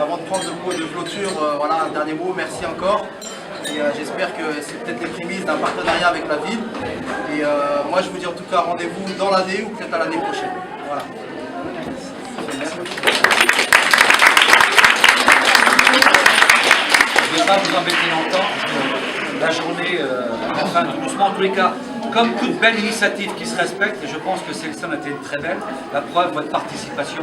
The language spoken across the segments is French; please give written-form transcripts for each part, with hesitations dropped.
Avant de prendre le mot de clôture, voilà, un dernier mot, merci encore. Et j'espère que c'est peut-être les prémices d'un partenariat avec la ville. Et moi je vous dis en tout cas rendez-vous dans l'année ou peut-être à l'année prochaine. Voilà. Je ne vais pas vous embêter longtemps. La journée, enfin doucement en tous les cas, comme toute belle initiative qui se respecte, et je pense que celle-ci a été très belle, la preuve, votre participation,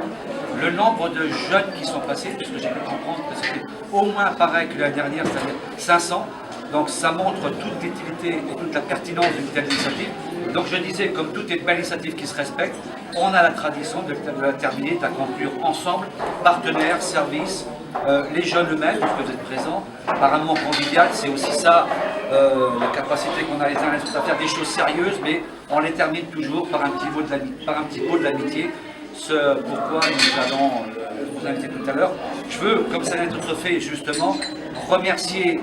le nombre de jeunes qui sont passés, puisque j'ai pu comprendre que c'était au moins pareil que l'année dernière, c'est-à-dire 500, donc ça montre toute l'utilité et toute la pertinence d'une telle initiative. Donc je disais, comme toute belle initiative qui se respecte, on a la tradition de la terminer, de la conclure ensemble, partenaires, services, les jeunes eux-mêmes, puisque vous êtes présents, par un moment convivial, c'est aussi ça, la capacité qu'on a les uns les autres à faire des choses sérieuses, mais on les termine toujours par un petit mot de l'amitié, ce pourquoi nous allons vous inviter tout à l'heure. Je veux, comme ça vient d'être fait justement, remercier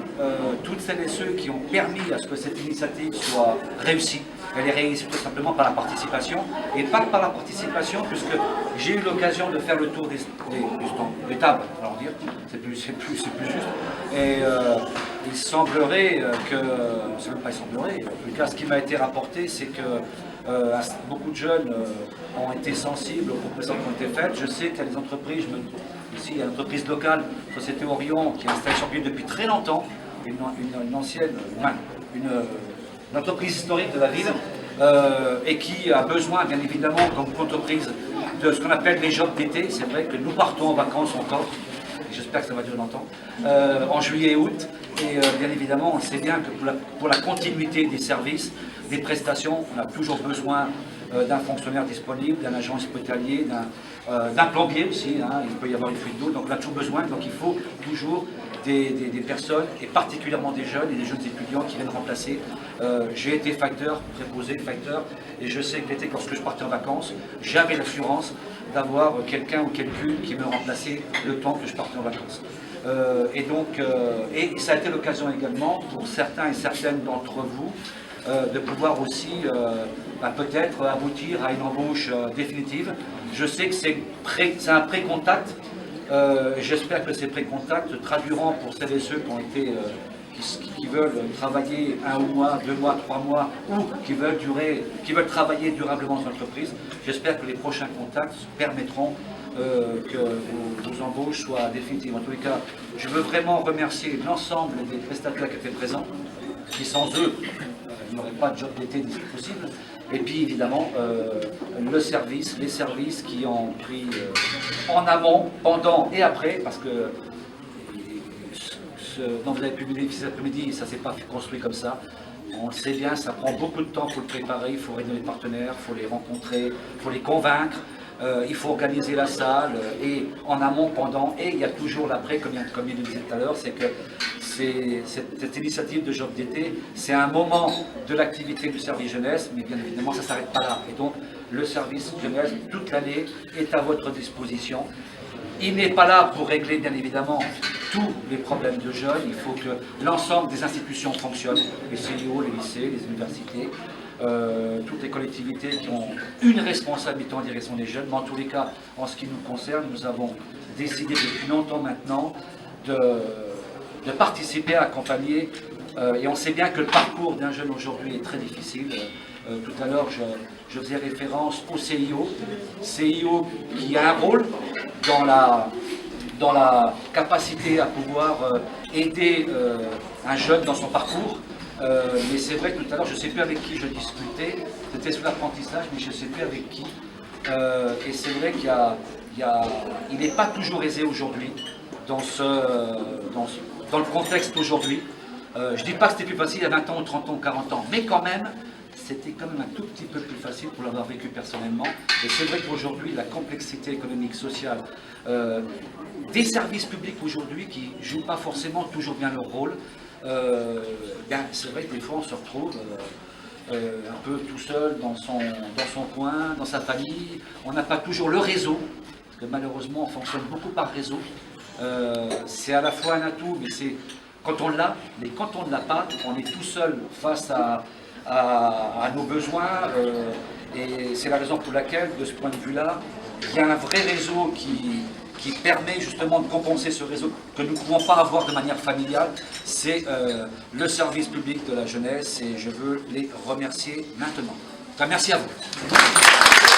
toutes celles et ceux qui ont permis à ce que cette initiative soit réussie. Elle est réussie tout simplement par la participation, et pas que par la participation, puisque j'ai eu l'occasion de faire le tour des tables, alors dire, c'est plus juste. Et il semblerait que, c'est même pas il semblerait, en tout cas ce qui m'a été rapporté, c'est que beaucoup de jeunes ont été sensibles aux propositions qui ont été faites. Je sais qu'il y a des entreprises, ici il y a une entreprise locale, Société Orion, qui est installée sur pied depuis très longtemps, une ancienne, une entreprise historique de la ville, et qui a besoin, bien évidemment, comme entreprise, de ce qu'on appelle les jobs d'été. C'est vrai que nous partons en vacances encore, et j'espère que ça va durer longtemps, en juillet et août, et bien évidemment, on sait bien que pour la continuité des services, des prestations, on a toujours besoin d'un fonctionnaire disponible, d'un agent hospitalier, d'un plombier aussi, hein, il peut y avoir une fuite d'eau, donc on a toujours besoin, donc il faut toujours des personnes, et particulièrement des jeunes et des jeunes étudiants qui viennent remplacer. J'ai été facteur, préposé facteur, et je sais que l'été, lorsque je partais en vacances, j'avais l'assurance d'avoir quelqu'un ou quelqu'une qui me remplaçait le temps que je partais en vacances. Et ça a été l'occasion également pour certains et certaines d'entre vous de pouvoir aussi peut-être aboutir à une embauche définitive. Je sais que c'est un pré-contact. J'espère que ces pré-contacts traduiront pour celles et ceux qui ont été, qui veulent travailler 1 mois, 2 mois, 3 mois, ou qui veulent travailler durablement dans l'entreprise. J'espère que les prochains contacts permettront que vos embauches soient définitives. En tous les cas, je veux vraiment remercier l'ensemble des prestataires qui étaient présents, qui sans eux, il n'y aurait pas de job d'été d'ici possible. Et puis évidemment, les services qui ont pris en amont, pendant et après, parce que ce dont vous avez pu bénéficier cet après-midi, ça ne s'est pas construit comme ça. On le sait bien, ça prend beaucoup de temps pour le préparer, il faut réunir les partenaires, il faut les rencontrer, il faut les convaincre, il faut organiser la salle, et en amont, pendant, et il y a toujours l'après, comme il le disait tout à l'heure, c'est que cette initiative de job d'été, c'est un moment de l'activité du service jeunesse, mais bien évidemment, ça ne s'arrête pas là. Et donc, le service jeunesse, toute l'année, est à votre disposition. Il n'est pas là pour régler, bien évidemment, tous les problèmes de jeunes. Il faut que l'ensemble des institutions fonctionnent, les CIO, les lycées, les universités, toutes les collectivités qui ont une responsabilité en direction des jeunes. Mais en tous les cas, en ce qui nous concerne, nous avons décidé depuis longtemps maintenant de participer, à accompagner, et on sait bien que le parcours d'un jeune aujourd'hui est très difficile. Tout à l'heure, je faisais référence au CIO qui a un rôle dans la capacité à pouvoir aider un jeune dans son parcours. Mais c'est vrai que tout à l'heure, je ne sais plus avec qui je discutais, c'était sur l'apprentissage, mais je ne sais plus avec qui. Et c'est vrai qu'il n'est pas toujours aisé aujourd'hui dans le contexte aujourd'hui. Je ne dis pas que c'était plus facile il y a 20 ans, ou 30 ans, ou 40 ans, mais quand même, c'était quand même un tout petit peu plus facile pour l'avoir vécu personnellement. Et c'est vrai qu'aujourd'hui, la complexité économique, sociale, des services publics aujourd'hui qui ne jouent pas forcément toujours bien leur rôle, c'est vrai que des fois on se retrouve un peu tout seul dans son coin, dans sa famille. On n'a pas toujours le réseau, parce que malheureusement on fonctionne beaucoup par réseau. C'est à la fois un atout, mais c'est quand on l'a, mais quand on ne l'a pas, on est tout seul face à nos besoins, et c'est la raison pour laquelle, de ce point de vue-là, il y a un vrai réseau qui permet justement de compenser ce réseau que nous ne pouvons pas avoir de manière familiale, c'est le service public de la jeunesse et je veux les remercier maintenant. Enfin, merci à vous.